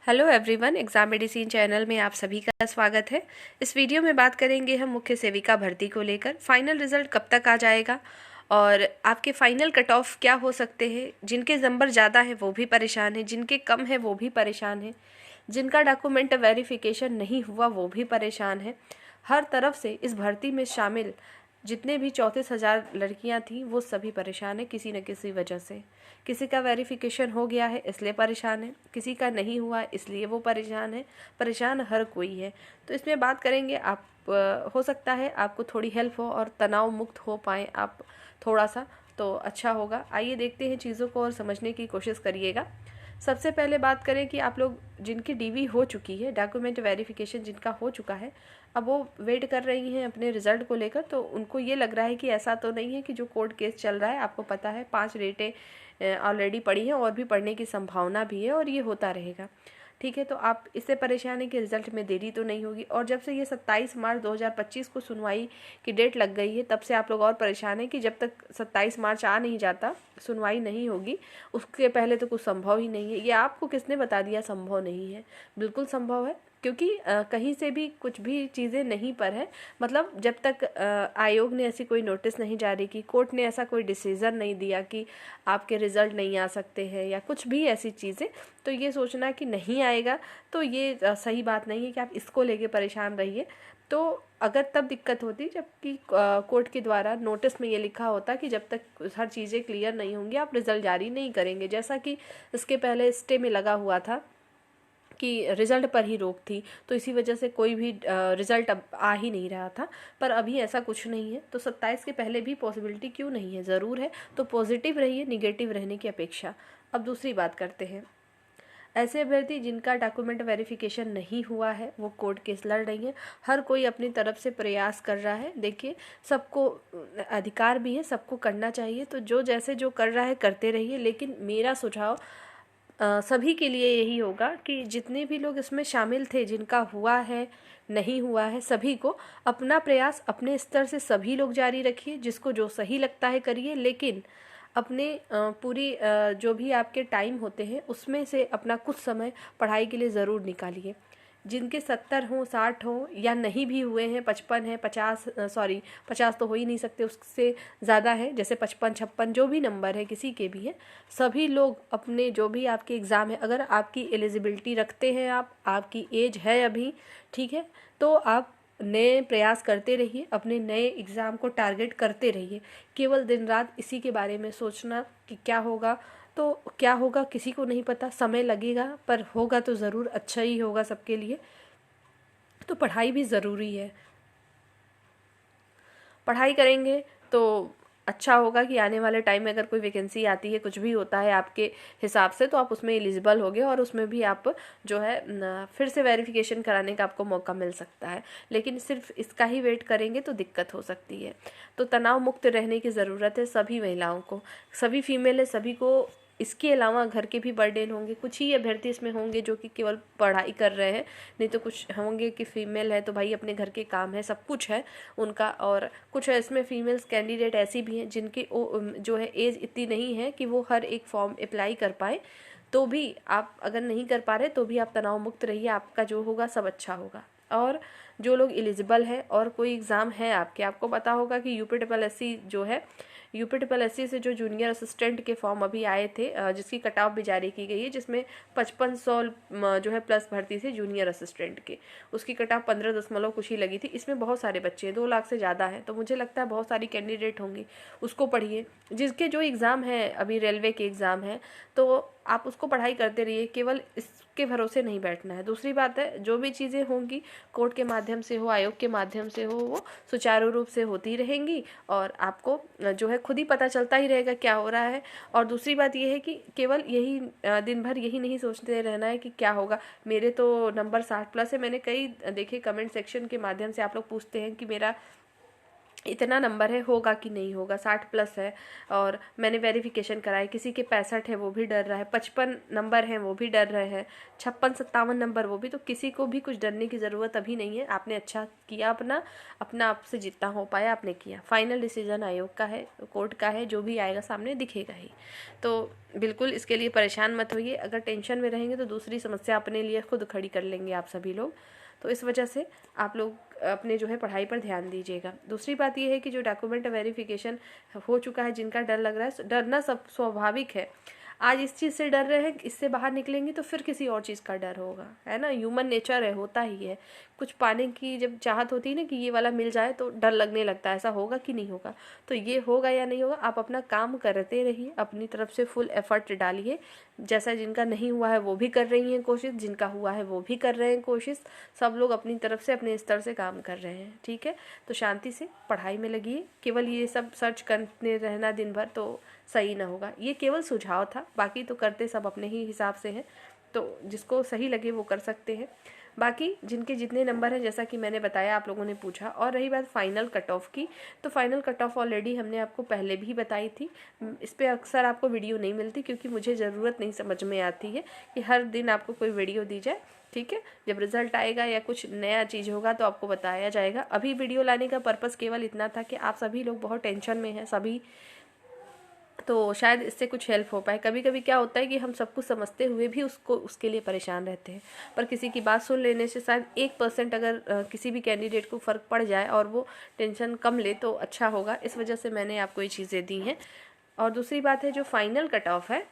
Hello everyone, exam medicine channel में आप सभी का स्वागत है। इस वीडियो में बात करेंगे हम मुख्य सेविका भर्ती को लेकर। फाइनल रिजल्ट कब तक आ जाएगा और आपके फाइनल कट ऑफ क्या हो सकते हैं। जिनके नंबर ज़्यादा है वो भी परेशान है, जिनके कम है वो भी परेशान है, जिनका डॉक्यूमेंट वेरिफिकेशन नहीं हुआ वो भी परेशान है। हर तरफ से इस भर्ती में शामिल जितने भी 34,000 लड़कियां थीं वो सभी परेशान है किसी न किसी वजह से। किसी का वेरिफिकेशन हो गया है इसलिए परेशान है, किसी का नहीं हुआ इसलिए वो परेशान है। परेशान हर कोई है। तो इसमें बात करेंगे आप हो सकता है आपको थोड़ी हेल्प हो और तनाव मुक्त हो पाए आप थोड़ा सा, तो अच्छा होगा। आइए देखते हैं चीज़ों को और समझने की कोशिश करिएगा। सबसे पहले बात करें कि आप लोग जिनकी डीवी हो चुकी है, डॉक्यूमेंट वेरिफिकेशन जिनका हो चुका है, अब वो वेट कर रही हैं अपने रिजल्ट को लेकर। तो उनको ये लग रहा है कि ऐसा तो नहीं है कि जो कोर्ट केस चल रहा है, आपको पता है 5 डेटें ऑलरेडी पड़ी हैं और भी पढ़ने की संभावना भी है और ये होता रहेगा। ठीक है, तो आप इससे परेशान हैं कि रिजल्ट में देरी तो नहीं होगी। और जब से ये 27 मार्च 2025 को सुनवाई की डेट लग गई है तब से आप लोग और परेशान हैं कि जब तक 27 मार्च आ नहीं जाता, सुनवाई नहीं होगी, उसके पहले तो कुछ संभव ही नहीं है। ये आपको किसने बता दिया संभव नहीं है? बिल्कुल संभव है, क्योंकि कहीं से भी कुछ भी चीज़ें नहीं पर है। मतलब जब तक आयोग ने ऐसी कोई नोटिस नहीं जारी की, कोर्ट ने ऐसा कोई डिसीज़न नहीं दिया कि आपके रिज़ल्ट नहीं आ सकते हैं या कुछ भी ऐसी चीज़ें, तो ये सोचना कि नहीं आएगा तो ये सही बात नहीं है कि आप इसको लेके परेशान रहिए। तो अगर तब दिक्कत होती जबकि कोर्ट के द्वारा नोटिस में ये लिखा होता कि जब तक हर चीज़ें क्लियर नहीं होंगी आप रिज़ल्ट जारी नहीं करेंगे, जैसा कि इसके पहले स्टे में लगा हुआ था कि रिज़ल्ट पर ही रोक थी, तो इसी वजह से कोई भी रिज़ल्ट अब आ ही नहीं रहा था। पर अभी ऐसा कुछ नहीं है, तो 27 के पहले भी पॉसिबिलिटी क्यों नहीं है, ज़रूर है। तो पॉजिटिव रहिए निगेटिव रहने की अपेक्षा। अब दूसरी बात करते हैं। ऐसे अभ्यर्थी जिनका डॉक्यूमेंट वेरिफिकेशन नहीं हुआ है वो कोर्ट केस लड़ रही हैं। हर कोई अपनी तरफ से प्रयास कर रहा है। देखिए, सबको अधिकार भी है, सबको करना चाहिए, तो जो जैसे जो कर रहा है करते रहिए। लेकिन मेरा सुझाव सभी के लिए यही होगा कि जितने भी लोग इसमें शामिल थे, जिनका हुआ है नहीं हुआ है, सभी को अपना प्रयास अपने स्तर से सभी लोग जारी रखिए। जिसको जो सही लगता है करिए, लेकिन अपने पूरी जो भी आपके टाइम होते हैं उसमें से अपना कुछ समय पढ़ाई के लिए ज़रूर निकालिए। जिनके 70 हों, 60 हों या नहीं भी हुए हैं, 55 है, 50 सॉरी 50 तो हो ही नहीं सकते, उससे ज़्यादा है, जैसे 55 56 जो भी नंबर है किसी के भी है, सभी लोग अपने जो भी आपके एग्ज़ाम है, अगर आपकी एलिजिबिलिटी रखते हैं, आपकी एज है अभी, ठीक है, तो आप नए प्रयास करते रहिए, अपने नए एग्ज़ाम को टारगेट करते रहिए। केवल दिन रात इसी के बारे में सोचना कि क्या होगा, तो क्या होगा किसी को नहीं पता, समय लगेगा पर होगा तो ज़रूर अच्छा ही होगा सबके लिए। तो पढ़ाई भी ज़रूरी है, पढ़ाई करेंगे तो अच्छा होगा कि आने वाले टाइम में अगर कोई वैकेंसी आती है, कुछ भी होता है आपके हिसाब से, तो आप उसमें एलिजिबल होगे और उसमें भी आप जो है फिर से वेरिफिकेशन कराने का आपको मौका मिल सकता है। लेकिन सिर्फ इसका ही वेट करेंगे तो दिक्कत हो सकती है। तो तनाव मुक्त रहने की ज़रूरत है सभी महिलाओं को, सभी फीमेल है सभी को। इसके अलावा घर के भी बर्डन होंगे, कुछ ही अभ्यर्थी इसमें होंगे जो कि केवल पढ़ाई कर रहे हैं, नहीं तो कुछ होंगे कि फीमेल है तो भाई अपने घर के काम है, सब कुछ है उनका। और कुछ इसमें फीमेल्स कैंडिडेट ऐसी भी हैं जिनकी जो है एज इतनी नहीं है कि वो हर एक फॉर्म अप्लाई कर पाए। तो भी आप अगर नहीं कर पा रहे तो भी आप तनाव मुक्त रहिए, आपका जो होगा सब अच्छा होगा। और जो लोग एलिजिबल है और कोई एग्ज़ाम है आपके, आपको पता होगा कि UPSSC जो है, UPSSC से जो जूनियर असिस्टेंट के फॉर्म अभी आए थे, जिसकी कट ऑफ भी जारी की गई है, जिसमें 5500 जो है प्लस भर्ती थी जूनियर असिस्टेंट के, उसकी कट ऑफ 15 दशमलव कुछ ही लगी थी। इसमें बहुत सारे बच्चे हैं, 2 लाख से ज़्यादा है, तो मुझे लगता है बहुत सारी कैंडिडेट होंगी। उसको पढ़िए, जिसके जो एग्ज़ाम है अभी रेलवे के एग्ज़ाम है, तो आप उसको पढ़ाई करते रहिए, केवल इसके भरोसे नहीं बैठना है। दूसरी बात है, जो भी चीज़ें होंगी कोर्ट के माध्यम से हो, आयोग के माध्यम से हो, वो सुचारू रूप से होती रहेंगी और आपको जो है खुद ही पता चलता ही रहेगा क्या हो रहा है। और दूसरी बात ये है कि केवल यही दिन भर यही नहीं सोचते रहना है कि क्या होगा, मेरे तो नंबर 60 प्लस है। मैंने कई देखे कमेंट सेक्शन के माध्यम से आप लोग पूछते हैं कि मेरा इतना नंबर है, होगा कि नहीं होगा, 60+ है और मैंने वेरिफिकेशन कराया, किसी के 65 है वो भी डर रहा है, 55 नंबर हैं वो भी डर रहे हैं, 56-57 नंबर वो भी। तो किसी को भी कुछ डरने की ज़रूरत अभी नहीं है। आपने अच्छा किया, अपना आपसे जितना हो पाया आपने किया। फाइनल डिसीजन आयोग का है, कोर्ट का है, जो भी आएगा सामने दिखेगा ही। तो बिल्कुल इसके लिए परेशान मत होइए। अगर टेंशन में रहेंगे तो दूसरी समस्या अपने लिए खुद खड़ी कर लेंगे आप सभी लोग। तो इस वजह से आप लोग अपने जो है पढ़ाई पर ध्यान दीजिएगा। दूसरी बात ये है कि जो डॉक्यूमेंट वेरिफिकेशन हो चुका है, जिनका डर लग रहा है, डरना सब स्वाभाविक है। आज इस चीज़ से डर रहे हैं, इससे बाहर निकलेंगे तो फिर किसी और चीज़ का डर होगा, है ना। ह्यूमन नेचर है, होता ही है। कुछ पाने की जब चाहत होती है ना कि ये वाला मिल जाए तो डर लगने लगता है, ऐसा होगा कि नहीं होगा। तो ये होगा या नहीं होगा, आप अपना काम करते रहिए, अपनी तरफ से फुल एफर्ट डालिए। जैसा जिनका नहीं हुआ है वो भी कर रही हैं कोशिश, जिनका हुआ है वो भी कर रहे हैं कोशिश। सब लोग अपनी तरफ से अपने स्तर से काम कर रहे हैं, ठीक है। तो शांति से पढ़ाई में लगिए। केवल ये सब सर्च करने रहना दिन भर तो सही ना होगा। ये केवल सुझाव था, बाकी तो करते सब अपने ही हिसाब से हैं। तो जिसको सही लगे वो कर सकते हैं। बाकी जिनके जितने नंबर हैं, जैसा कि मैंने बताया, आप लोगों ने पूछा। और रही बात फाइनल कट ऑफ की, तो फाइनल कट ऑफ ऑलरेडी हमने आपको पहले भी बताई थी। इस पर अक्सर आपको वीडियो नहीं मिलती क्योंकि मुझे ज़रूरत नहीं समझ में आती है कि हर दिन आपको कोई वीडियो दी जाए, ठीक है। जब रिजल्ट आएगा या कुछ नया चीज़ होगा तो आपको बताया जाएगा। अभी वीडियो लाने का पर्पज़ केवल इतना था कि आप सभी लोग बहुत टेंशन में हैं सभी, तो शायद इससे कुछ हेल्प हो पाए। कभी कभी क्या होता है कि हम सब कुछ समझते हुए भी उसके लिए परेशान रहते हैं, पर किसी की बात सुन लेने से शायद 1% अगर किसी भी कैंडिडेट को फ़र्क पड़ जाए और वो टेंशन कम ले तो अच्छा होगा। इस वजह से मैंने आपको ये चीज़ें दी हैं। और दूसरी बात है, जो फाइनल कट ऑफ है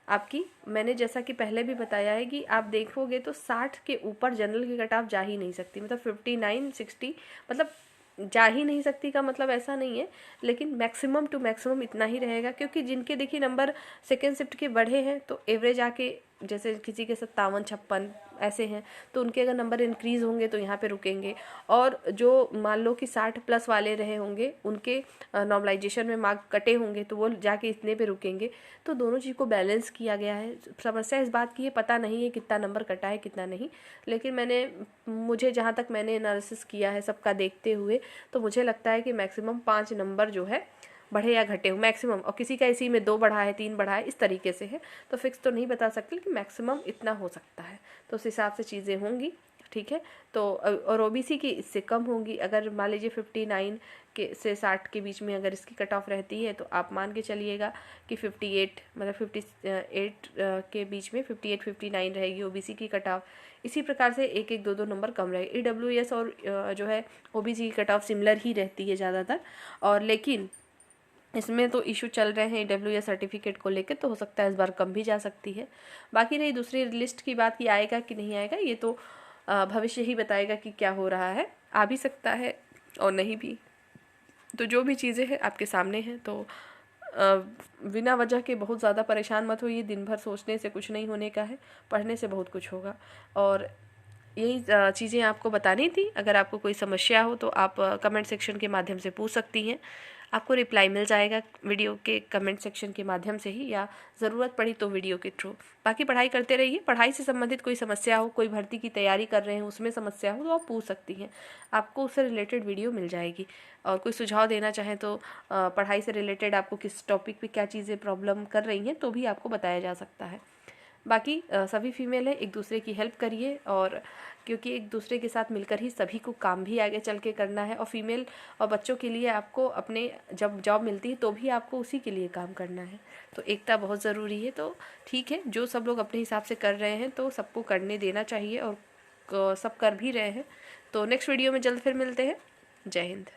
आपकी, मैंने जैसा कि पहले भी बताया है कि आप देखोगे तो 60 के ऊपर जनरल की कट ऑफ जा ही नहीं सकती। मतलब 59-60, मतलब जा ही नहीं सकती का मतलब ऐसा नहीं है, लेकिन मैक्सिमम टू मैक्सिमम इतना ही रहेगा। क्योंकि जिनके देखिए नंबर सेकेंड शिफ्ट के बढ़े हैं तो एवरेज आके, जैसे किसी के 57-56 ऐसे हैं, तो उनके अगर नंबर इंक्रीज़ होंगे तो यहाँ पे रुकेंगे। और जो मान लो कि 60+ वाले रहे होंगे, उनके नॉर्मलाइजेशन में मार्क कटे होंगे तो वो जाके इतने पे रुकेंगे। तो दोनों चीज़ को बैलेंस किया गया है। समस्या इस बात की है, पता नहीं है कितना नंबर कटा है कितना नहीं, लेकिन मुझे जहाँ तक मैंने एनालिसिस किया है सबका देखते हुए, तो मुझे लगता है कि मैक्सिमम 5 नंबर जो है बढ़े या घटे हो मैक्सिमम। और किसी का इसी में 2 बढ़ा है, 3 बढ़ा है, इस तरीके से है। तो फिक्स तो नहीं बता सकते, लेकिन मैक्सिमम इतना हो सकता है। तो उस हिसाब से चीज़ें होंगी, ठीक है। तो और ओबीसी की इससे कम होंगी। अगर मान लीजिए 59 के से 60 के बीच में अगर इसकी कट ऑफ रहती है तो आप मान के चलिएगा कि 58, मतलब 58 के बीच में 58-59 रहेगी ओबीसी की कट ऑफ। इसी प्रकार से 1-1, 2-2 नंबर कम रहेगी। ईडब्ल्यूएस और जो है ओबीसी की कट ऑफ सिमिलर ही रहती है ज़्यादातर। और लेकिन इसमें तो इशू चल रहे हैं ईडब्ल्यूएस सर्टिफिकेट को लेकर, तो हो सकता है इस बार कम भी जा सकती है। बाकी रही दूसरी लिस्ट की बात कि आएगा कि नहीं आएगा, ये तो भविष्य ही बताएगा कि क्या हो रहा है। आ भी सकता है और नहीं भी। तो जो भी चीज़ें हैं आपके सामने हैं, तो बिना वजह के बहुत ज़्यादा परेशान मत होइए। दिन भर सोचने से कुछ नहीं होने का है, पढ़ने से बहुत कुछ होगा। और यही चीज़ें आपको बतानी थी। अगर आपको कोई समस्या हो तो आप कमेंट सेक्शन के माध्यम से पूछ सकती हैं। आपको रिप्लाई मिल जाएगा वीडियो के कमेंट सेक्शन के माध्यम से ही, या ज़रूरत पड़ी तो वीडियो के थ्रू। बाकी पढ़ाई करते रहिए। पढ़ाई से संबंधित कोई समस्या हो, कोई भर्ती की तैयारी कर रहे हैं उसमें समस्या हो, तो आप पूछ सकती हैं, आपको उससे रिलेटेड वीडियो मिल जाएगी। और कोई सुझाव देना चाहें तो पढ़ाई से रिलेटेड आपको किस टॉपिक पे क्या चीज़ें प्रॉब्लम कर रही हैं तो भी आपको बताया जा सकता है। बाकी सभी फीमेल है, एक दूसरे की हेल्प करिए। और क्योंकि एक दूसरे के साथ मिलकर ही सभी को काम भी आगे चल के करना है। और फीमेल और बच्चों के लिए आपको अपने जब जॉब मिलती है तो भी आपको उसी के लिए काम करना है। तो एकता बहुत ज़रूरी है। तो ठीक है, जो सब लोग अपने हिसाब से कर रहे हैं तो सबको करने देना चाहिए, और सब कर भी रहे हैं। तो नेक्स्ट वीडियो में जल्द फिर मिलते हैं। जय हिंद।